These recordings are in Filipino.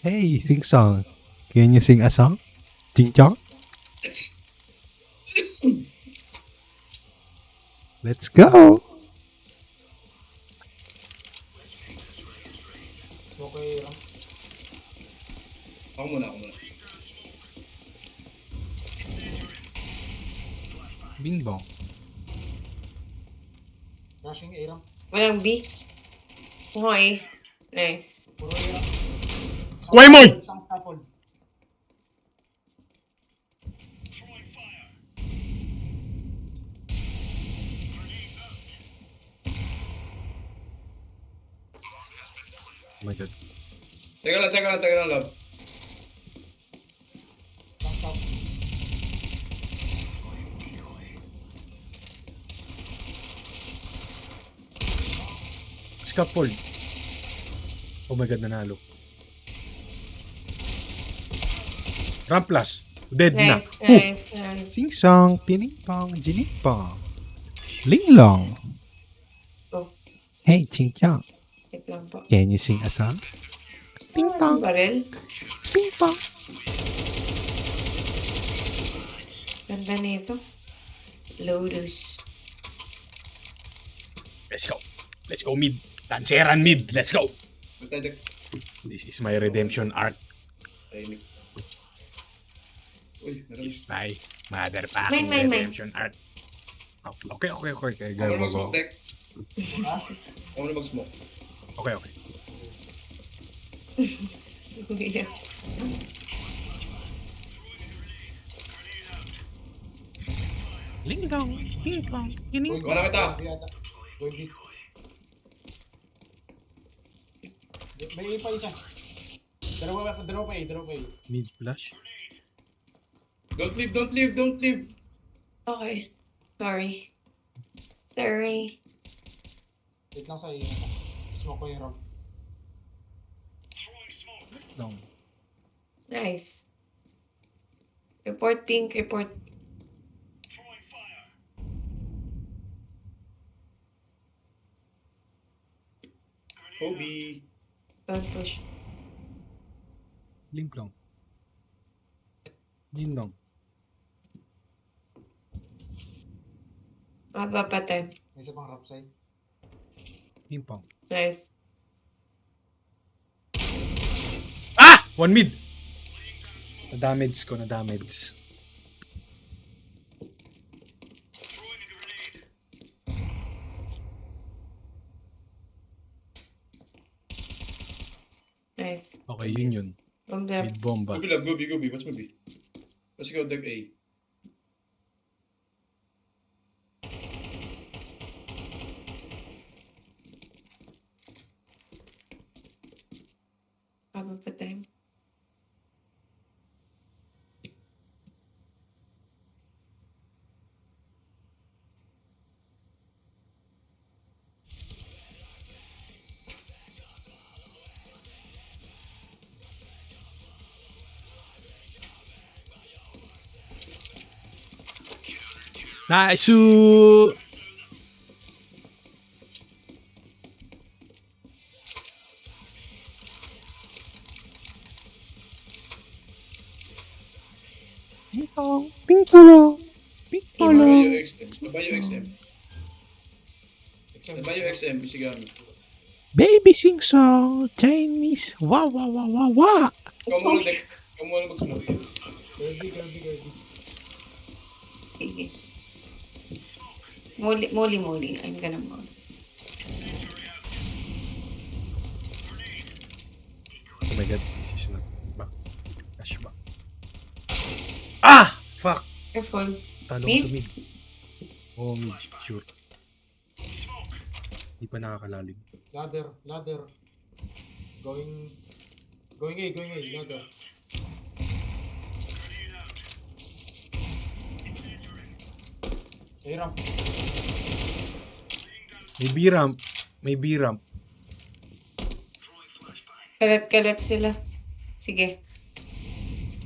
Hey, sing song. Can you sing a song? Ching chong? Let's go. Okay lang. Ako muna. Bing bong. Rushing A-ramp. Walang B. Okay. Nice. Puro A-ramp. Why mo? Isang scaffold. Oh my god. Teka lang, love. Isang scaffold. Scaffold. Oh my god, nanalo. Ramplas. Dead na. Nice. Sing song, pining pong, jining pong. Ling long. Oh, Hey, ching chong. wait lang po. Can you sing a song? Ping pong, Barrel. ping pong. Ganda nito. Lotus. Let's go mid. Tanseran mid. Let's go. Magtadak. This is my redemption arc. Tahimik. Uy, meron. This is my motherfucking Mine. redemption arc. Okay. Ako Go. na mag-smoke, Tek. Ha? Ako na mag-smoke. Okay. Ling long, ping pong, pining Going Wala kita. B yata. Going B. May A pa isa. Dalawa pa A. mid flash. Don't leave. Okay. Sorry. Wait lang sa A. Smoke ko yung ramp. Long. Nice. Report pink. Kobe. Don't push. Ling plong. Ling long. Mapapatay. May isa pang ramp side. Ping pong. Nice. One mid. Na-damage ko. Nice. Okay, yun. Bomb drop. Mid bomba. Gobi, love. Gobi. Watch mo, B. Let's go, deck A. Mapapatay. Nice. Ping pong, ping pong, ping Nabayo pong. XM. Nabayo XM. Bisigami. Baby sing song, Chinese. Wow. Ikaw muna, deck. Ikaw muna mag-smoke. Girl B. Sige. Muli. I'm gonna move. Oh my god, this is not back. Cash back. Fuck! Careful. Talo Mid? ko sa mid. Oo, mid. Sure. Hindi pa nakakalalim. Ladder. Going A. Ladder. A-ramp. May B-ramp. Kalat sila. Sige.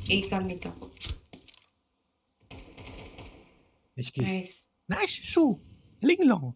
A-cam nito. HK. Nice. Nice, so. Ling long.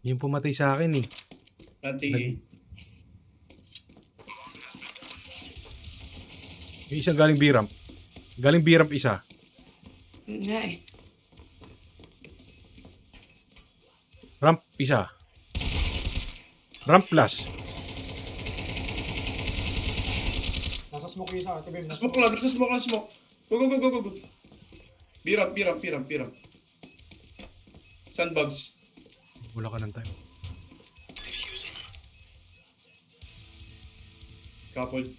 Yung pumatay sa akin eh. Anti-A. Yung isang galing B-ramp. Galing B-ramp isa. Nga eh. Ramp isa. Ramp plus. Nasa smoke yung isa. Tibim, nasa Smoke lang, smoke lang, smoke. Go, go, go, go, go, go. Piram. Sandbags. Wala ka ng time. Couple.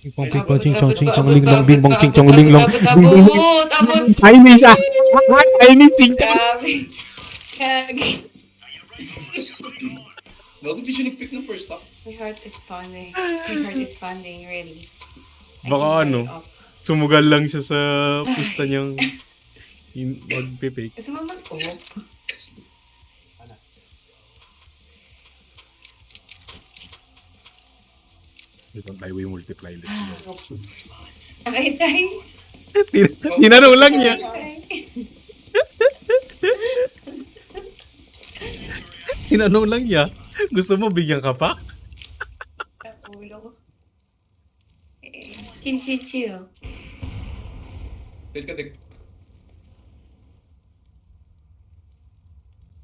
Ping pong ching chong ching chong ling long bing bong ching chong ling long. Tapos. Chinese ah! Chinese ting tong. Grabe. Kagi. Bago di siya nag-pick ng first half. My heart is pounding. My heart is pounding, really. I Baka can ano? hear it up. Sumugal lang siya sa pusta niyang magpipik. Gusto mo mag-up? Ito tayo yung multiply. Let's go. Nakaisay. Tinanong lang niya. Tinanong lang niya. Gusto mo bigyan ka pa? Ulo. Chinchichi oh. Wait ka, tek.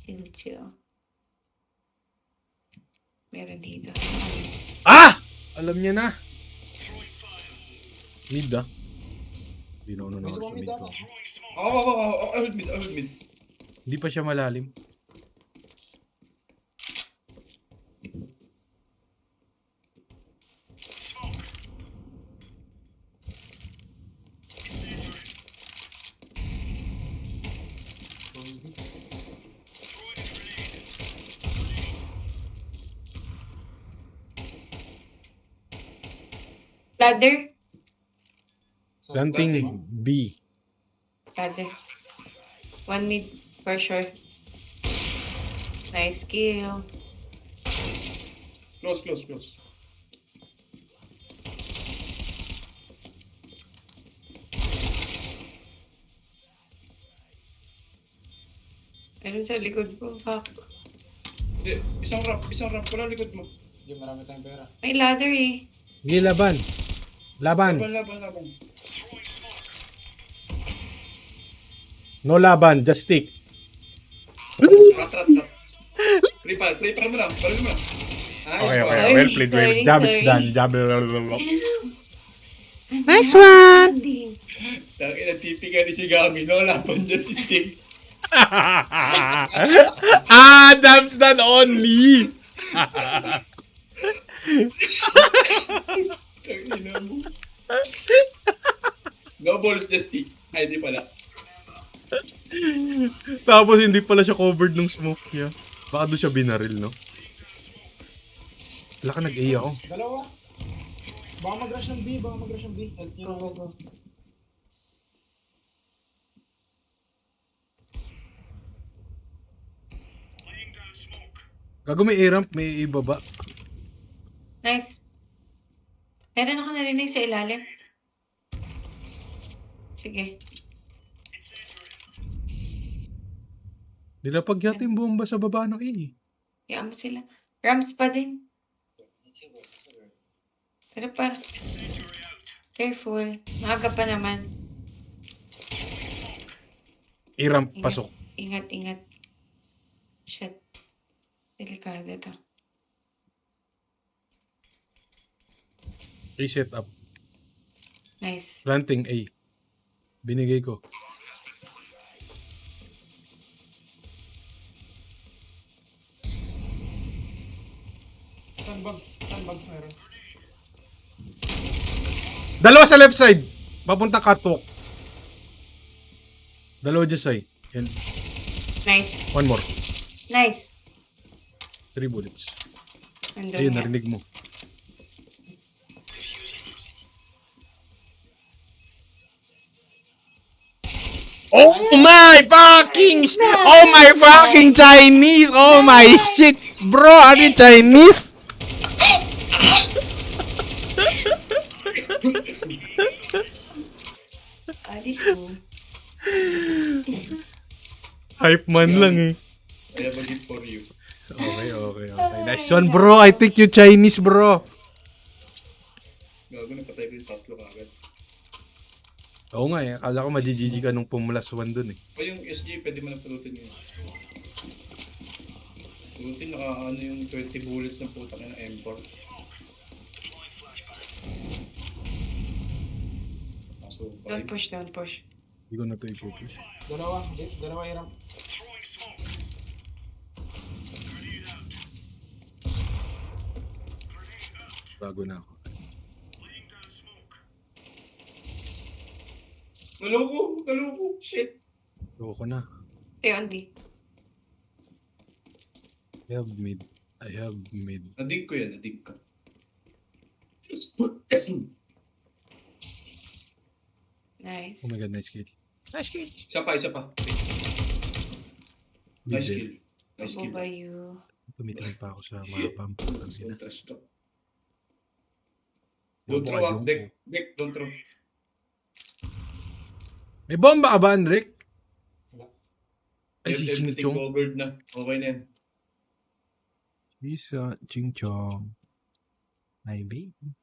Chinchichi oh. Meron dito. Ah! Alam niya na. Mid ah. Hindi na ako May nanonood sa sumamid mid ako. ko. I hold mid. Hindi pa siya malalim. Ladder. Planting B. Ladder. One mid for sure. Nice kill. Close. Meron sa likod ko. Fuck. Hindi, isang ramp. Wala likod mo. Yung marami tayong pera. May ladder eh. Hindi laban. Laban. Laban. No laban. Just stick. Rat. Prepare mo na. Parang mo na. Okay. Sorry, Well played. sorry, Job is sorry. done. Job. Nice one! Tangina, tipika ni Shigami. No, laban dyan si Steve. Job's done only. Tangina mo. No balls, just stick. Ay, di pala. Tapos hindi pala siya covered ng smoke niya. Baka doon siya binaril, no? Wala ka nag-A ako. Dalawa. Baka mag-rush ng B. Help nyo na ako. Gago may A-ramp, may ibaba. Nice. Meron ako narinig sa ilalim. Sige. Nilapag yata yung bomba sa baba ng A. Hayaan mo sila. Rams pa din. Pero para. Careful. Maaga pa naman. A-ramp, pasok. Ingat. Shit. Delikado to. Reset up. Nice. Planting A. Binigay ko. Sandbags meron. Dalawa sa left side. Papunta catwalk. Dalawa dyan side. Yan. Nice. One more. Nice. 3 bullets. Nandun Ayun, nga. narinig mo. Oh my fucking Chinese! Oh my shit! Bro, are you Chinese? Alis mo. Hype man lang eh. I have a gift for you. Okay. Nice one, bro. I think you Chinese, bro. Gago, napatay ko yung tatlo kagad. Oo nga eh. Akala ko ma-GG ka nung pumulas 1 dun eh. O yung SG, pwede mo na pulutin yun. Pulutin, naka ano yung 20 bullets ng putang ng M4. Kaso, Don't push, don't push. Hindi ko na ito ipupush. Dalawa hiram. Bago na ako. Naloko, shit. Loko ko na. Ayun, di. I have mid. Nadig ko yan, nadig ka. Nice. Oh my god, nice kill. Isa pa. Nice kill. Nice Ako kill. ba you? Tumitingin pa ako sa mga pump. So trash to. Don't throw ah, Dick, don't throw. May bomba ka ba, Enric? Wala. Ay, si Ching Everything Chong. covered na. Okay na yan. Si Ching Chong. My baby.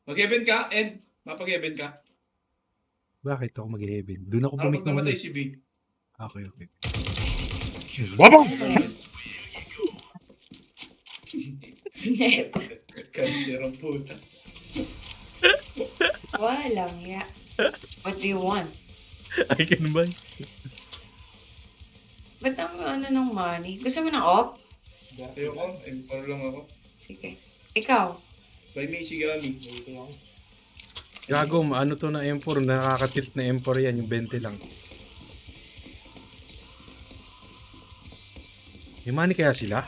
Mag-heaven ka, Ed. Mapag-heaven ka. Bakit ako mag-heaven? Doon ako Para bumik pag naman namatay eh. si B. Okay. Wabang! Cancer ang puta. Walang ya. What do you want? I can buy. Ba't ang ano ng money? Gusto mo ng op? Ayoko, M4 lang ako. Sige. Ikaw? By me, Shigami. Gago, ano to na M4? Nakakatilt na M4 yan, yung 20 lang. May money kaya sila?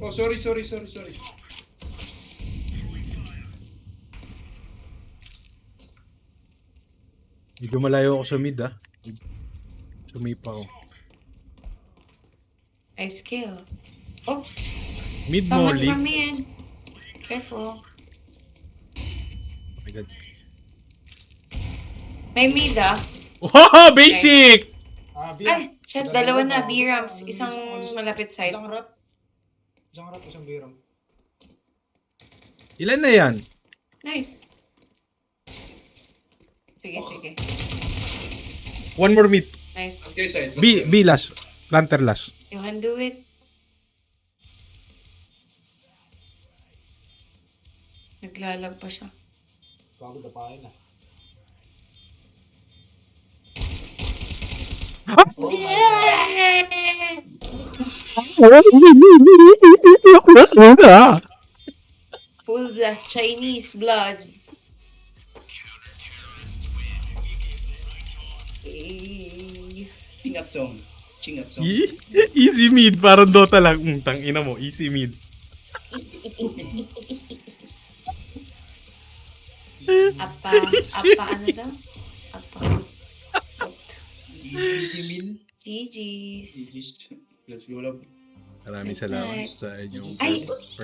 Oh, sorry. Medyo malayo ako sa mid ah. Sumipa ako. Nice kill. Oops. Mid Someone molly. from in. Careful. Oh my god. May mid ah. Oh, basic! Ay, shit, dalawa na. B-Rams. Isang malapit side. Isang rat, isang biram. Ilan na yan? Nice. Sige. One more mid. Nice. Last guy side. B last. Planter last. You can do it. Naglalag pa siya. Bago dapain na. Oh my God. Full blast Chinese blood. Eh, Chingat song. Easy mid. Parang Dota lang. Tangina mo. Easy mid. apa ano daw? Apa. Easy meal. GG's. Let's go lang. Maraming Good salamat night. sa inyong Ay! performance.